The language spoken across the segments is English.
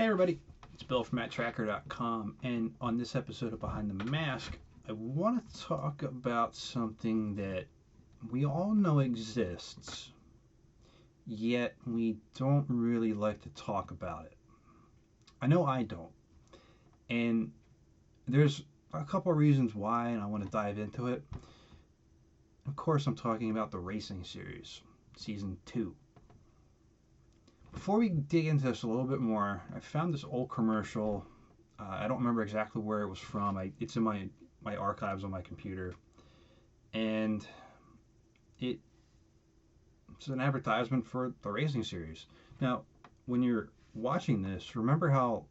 Hey everybody, it's Bill from Matt-Trakker.com, and on this episode of Behind the Mask, I want to talk about something that we all know exists, yet we don't really like to talk about it. I know I don't, and there's a couple of reasons why, and I want to dive into it. Of course, I'm talking about the Racing Series, Season 2. Before we dig into this a little bit more, I found this old commercial. I don't remember exactly where it was from. It's in my archives on my computer. And it's an advertisement for the Racing Series. Now, when you're watching this, remember how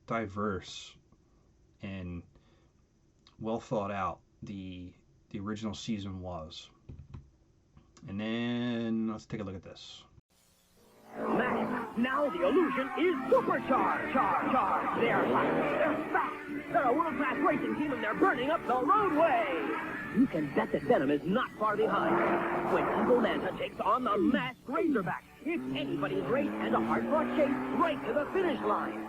diverse and well thought out the original season was. And then let's take a look at this. Now the illusion is supercharged. They're hot. They're fast. They're a world-class racing team, and they're burning up the roadway. You can bet that Venom is not far behind. When Eagle Manta takes on the masked Razorback, it's anybody's race and a hard-fought chase right to the finish line.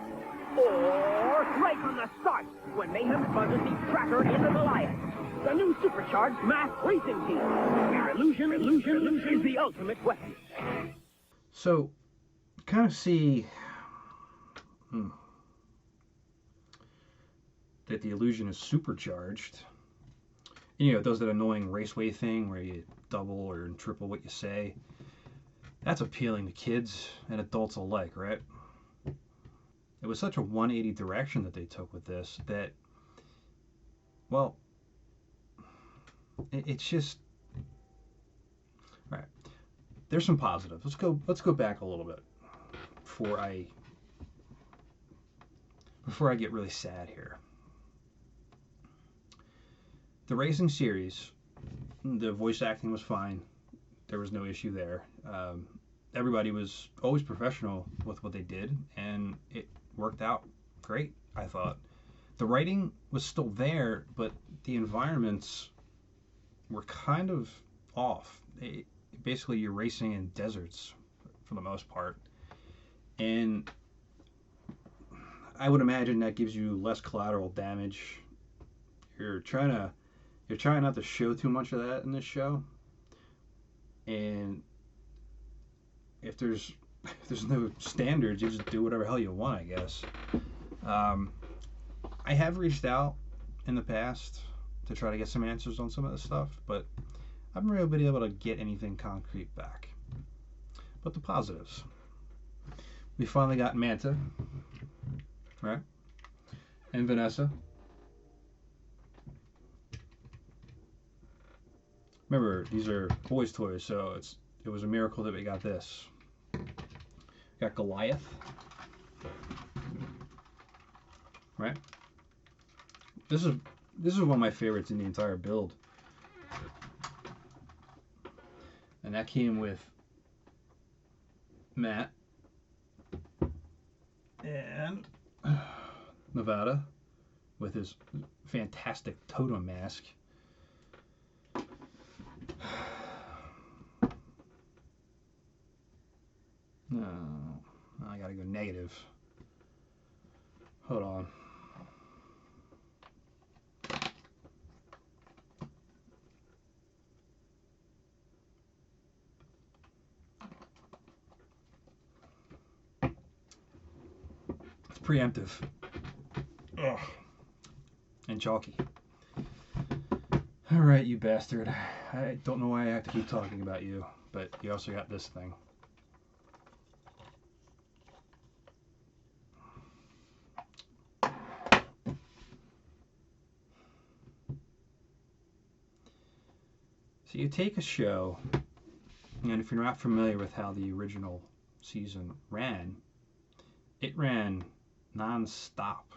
Or right from the start, when Mayhem buzzes the Tracker into Goliath. The new supercharged masked racing team. Where illusion is the ultimate weapon. So, kind of see that the illusion is supercharged. You know, it does that annoying raceway thing where you double or triple what you say. That's appealing to kids and adults alike, right? It was such a 180 direction that they took with this that, well, it's just, all right. There's some positives. Let's go back a little bit before I get really sad here. The Racing Series, the voice acting was fine. There was no issue there. Everybody was always professional with what they did, and it worked out great, I thought. The writing was still there, but the environments were kind of off. Basically, you're racing in deserts for the most part, and I would imagine that gives you less collateral damage. You're trying not to show too much of that in this show, and if there's no standards, you just do whatever hell you want, I guess. I have reached out in the past to try to get some answers on some of this stuff, but I haven't really been able to get anything concrete back. But the positives. We finally got Manta, right? And Vanessa. Remember, these are boys' toys, so it was a miracle that we got this. We got Goliath, right? This is one of my favorites in the entire build. And that came with Matt and Nevada with his fantastic totem mask. I gotta go negative. Hold on. It's preemptive. Ugh. And chalky. Alright, you bastard. I don't know why I have to keep talking about you, but you also got this thing. So you take a show, and if you're not familiar with how the original season ran, it ran non-stop.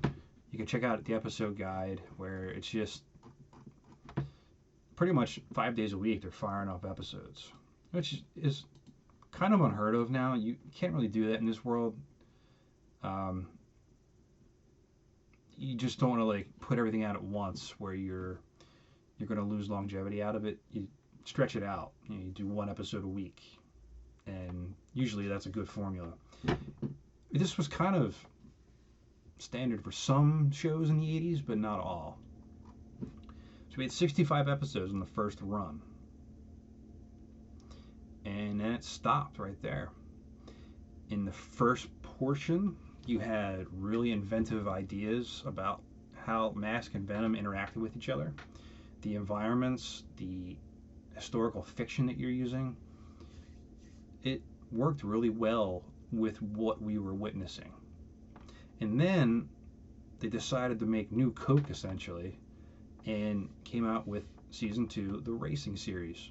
You can check out the episode guide where it's just pretty much 5 days a week they're firing off episodes, which is kind of unheard of now. You can't really do that in this world. You just don't want to like put everything out at once where you're going to lose longevity out of it. You stretch it out. You do one episode a week, and usually that's a good formula. This was kind of standard for some shows in the 80s, but not all. So we had 65 episodes in the first run, and then it stopped right there. In the first portion, you had really inventive ideas about how Mask and Venom interacted with each other, the environments, the historical fiction that you're using. It worked really well with what we were witnessing. And then they decided to make new Coke, essentially, and came out with season 2, the racing series.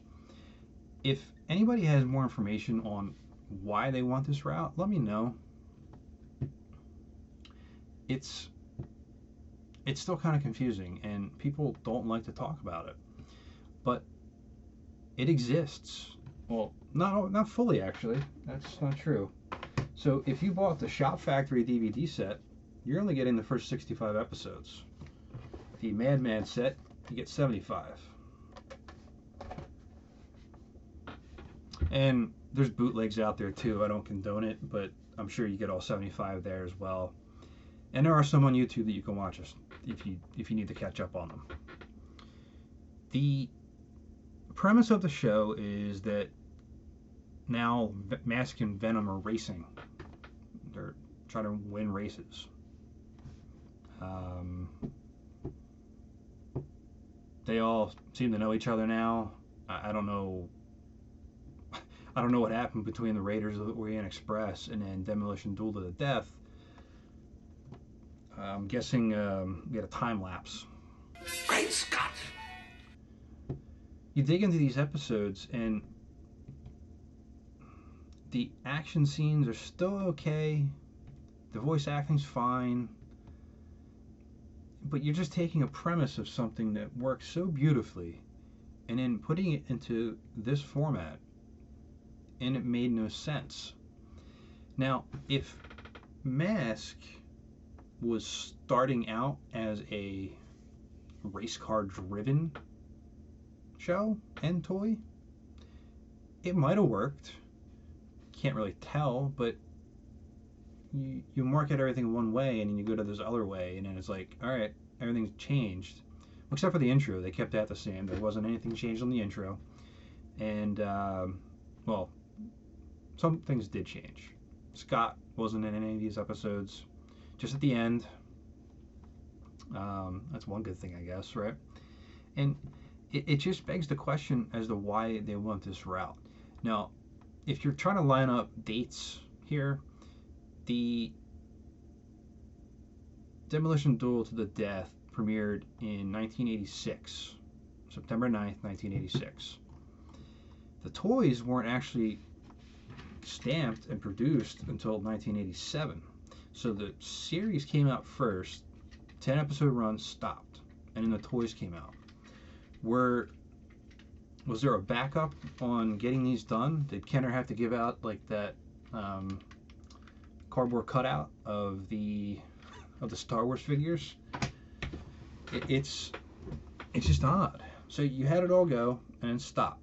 If anybody has more information on why they want this route, let me know. It's still kind of confusing, and people don't like to talk about it, but it exists. Well, not fully, actually. That's not true. So if you bought the Shop Factory DVD set, you're only getting the first 65 episodes. The Madman set, you get 75. And there's bootlegs out there too. I don't condone it, but I'm sure you get all 75 there as well. And there are some on YouTube that you can watch if you need to catch up on them. The premise of the show is that now Mask and Venom are racing. They're trying to win races. They all seem to know each other now. I don't know. I don't know what happened between the Raiders of the Orient Express and then Demolition Duel to the death. I'm guessing we had a time lapse. Great Scott! You dig into these episodes, and the action scenes are still okay. The voice acting's fine. But you're just taking a premise of something that works so beautifully and then putting it into this format, and it made no sense. Now, if Mask was starting out as a race car driven show and toy, it might have worked. Can't really tell, but you market everything one way and then you go to this other way, and then it's like, all right, everything's changed except for the intro. They kept that the same. There wasn't anything changed on the intro, and well, some things did change. Scott wasn't in any of these episodes, just at the end. That's one good thing, I guess, right? And it just begs the question as to why they went this route. Now, if you're trying to line up dates here, the Demolition Duel to the Death premiered in 1986, September 9th, 1986. The toys weren't actually stamped and produced until 1987. So the series came out first, 10 episode run stopped, and then the toys came out. Was there a backup on getting these done? Did Kenner have to give out like that cardboard cutout of the Star Wars figures? It's just odd. So you had it all go and then stop,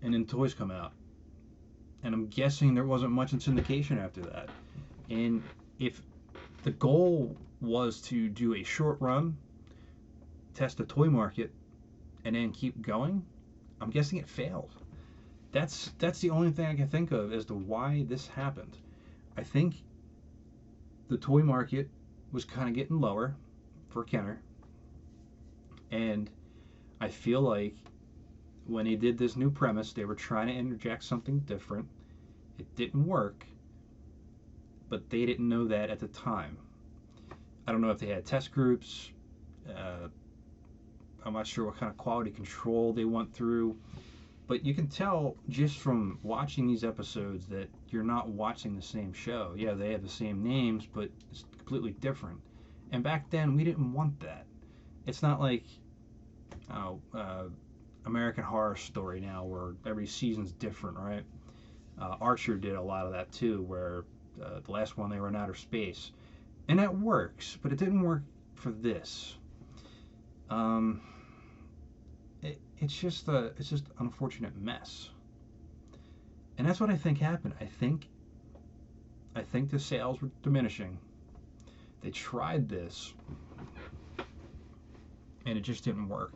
and then toys come out, And I'm guessing there wasn't much in syndication after that. And if the goal was to do a short run, test the toy market, and then keep going, I'm guessing it failed. That's the only thing I can think of as to why this happened. I think the toy market was kind of getting lower for Kenner, and I feel like when they did this new premise, they were trying to interject something different. It didn't work, but they didn't know that at the time. I don't know if they had test groups. I'm not sure what kind of quality control they went through, but you can tell just from watching these episodes that you're not watching the same show. Yeah, they have the same names, but it's completely different. And back then, we didn't want that. It's not like American Horror Story now, where every season's different, right? Archer did a lot of that too, where the last one they were in outer space, and that works, but it didn't work for this. It's just an unfortunate mess, and that's what I think happened. I think the sales were diminishing. They tried this, and it just didn't work.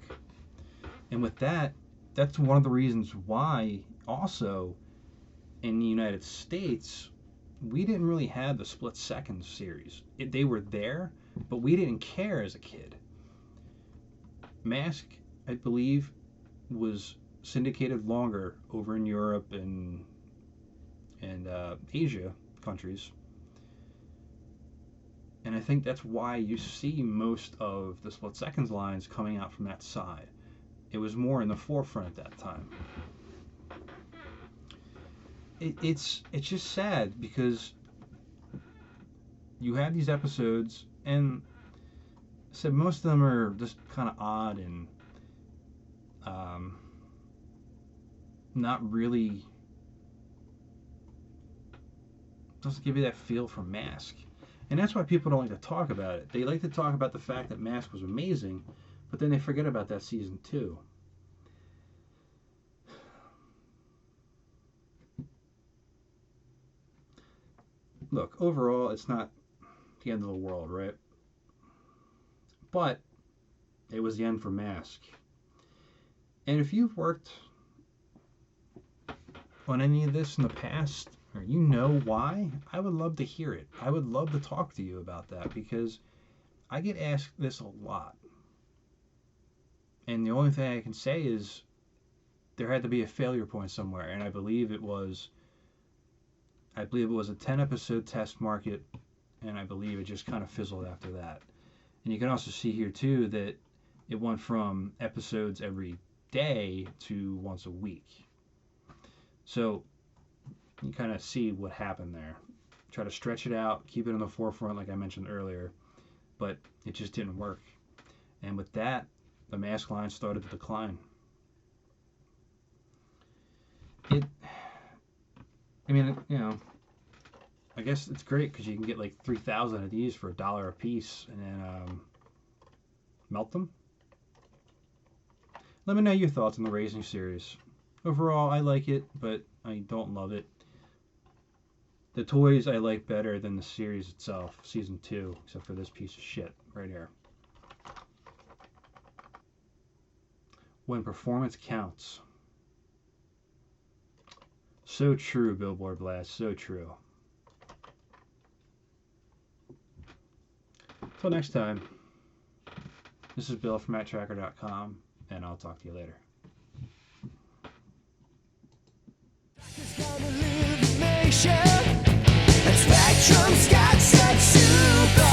And with that, that's one of the reasons why also in the United States we didn't really have the split second series. They were there, but we didn't care as a kid. Mask, I believe, was syndicated longer over in Europe and Asia countries, and I think that's why you see most of the split seconds lines coming out from that side. It was more in the forefront at that time. It's just sad because you have these episodes, and so most of them are just kind of odd and not really, doesn't give you that feel for Mask. And that's why people don't like to talk about it. They like to talk about the fact that Mask was amazing, but then they forget about that season 2. Look, overall, it's not the end of the world, right? But it was the end for Mask. And if you've worked on any of this in the past, or you know why, I would love to hear it. I would love to talk to you about that, because I get asked this a lot. And the only thing I can say is there had to be a failure point somewhere, and I believe it was a 10-episode test market, and I believe it just kind of fizzled after that. And you can also see here too that it went from episodes every day to once a week. So you kind of see what happened there. Try to stretch it out, keep it in the forefront like I mentioned earlier, but it just didn't work. And with that, the Mask line started to decline. I guess it's great because you can get like 3,000 of these for $1 a piece, and then melt them. Let me know your thoughts on the Raising series. Overall, I like it, but I don't love it. The toys I like better than the series itself, season 2, except for this piece of shit right here. When performance counts. So true, Billboard Blast, so true. Until next time, this is Bill from Matt-Trakker.com, and I'll talk to you later. Spectrum's got such supervision.